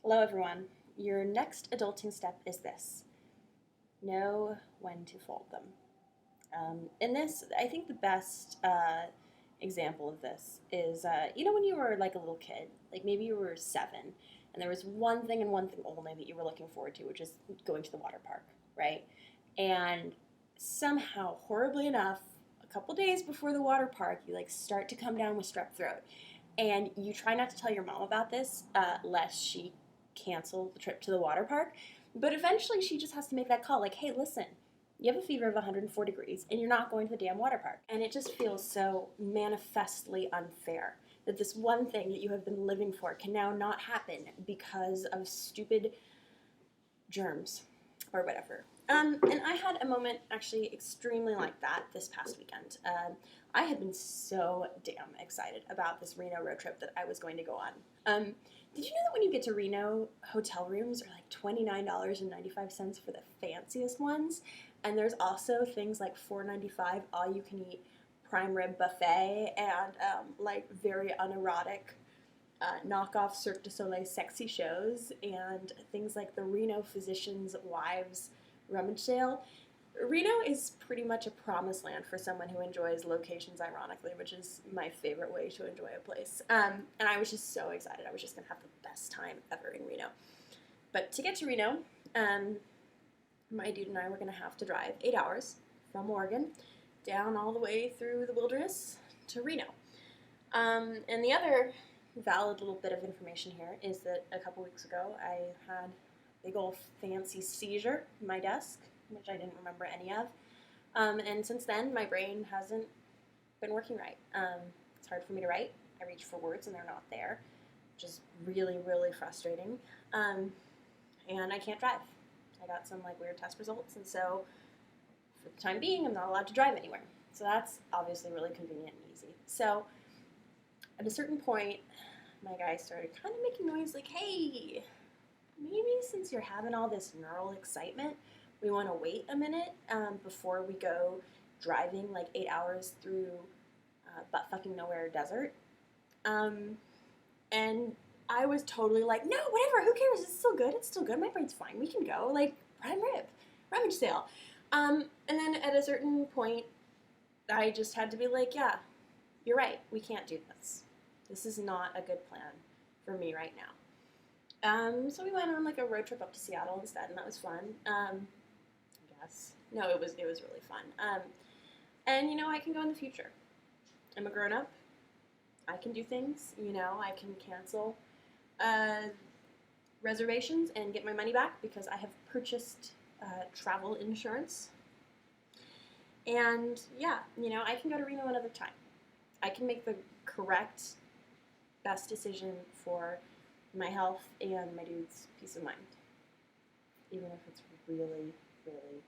Hello, everyone. Your next adulting step is this: know when to fold them. In this, I think the best example of this is when you were like a little kid, like maybe you were 7, and there was one thing and one thing only that you were looking forward to, which is going to the water park, right? And somehow, horribly enough, a couple days before the water park, you like start to come down with strep throat, and you try not to tell your mom about this, lest she cancel the trip to the water park. But eventually, she just has to make that call, like, "Hey, listen, you have a fever of 104 degrees, and you're not going to the damn water park." And it just feels so manifestly unfair that this one thing that you have been living for can now not happen because of stupid germs or whatever. And I had a moment actually extremely like that this past weekend. I had been so damn excited about this Reno road trip that I was going to go on. Did you know that when you get to Reno, hotel rooms are like $29.95 for the fanciest ones? And there's also things like $4.95 all you can eat prime rib buffet and like very unerotic knockoff Cirque du Soleil sexy shows and things like the Reno Physicians' Wives rummage sale. Reno is pretty much a promised land for someone who enjoys locations ironically, which is my favorite way to enjoy a place. And I was just so excited. I was just going to have the best time ever in Reno. But to get to Reno, my dude and I were going to have to drive 8 hours from Oregon down all the way through the wilderness to Reno. And the other valid little bit of information here is that a couple weeks ago I had a big old fancy seizure in my desk, which I didn't remember any of. And since then, my brain hasn't been working right. It's hard for me to write. I reach for words and they're not there, which is really, really frustrating. And I can't drive. I got some like weird test results, and so for the time being, I'm not allowed to drive anywhere. So that's obviously really convenient and easy. So at a certain point, my guy started kind of making noise like, "Hey, maybe since you're having all this neural excitement, we want to wait a minute before we go driving like 8 hours through butt fucking nowhere desert." And I was totally like, "No, whatever, who cares? It's still good. It's still good. My brain's fine. We can go. Like, prime rib, rummage sale." And then at a certain point, I just had to be like, "Yeah, you're right. We can't do this. This is not a good plan for me right now." So we went on like a road trip up to Seattle instead, and that was fun. I guess. No, it was really fun. And I can go in the future. I'm a grown up. I can do things. I can cancel reservations and get my money back because I have purchased travel insurance. And yeah, I can go to Reno another time. I can make the correct, best decision for my health and my dude's peace of mind, even if it's really, really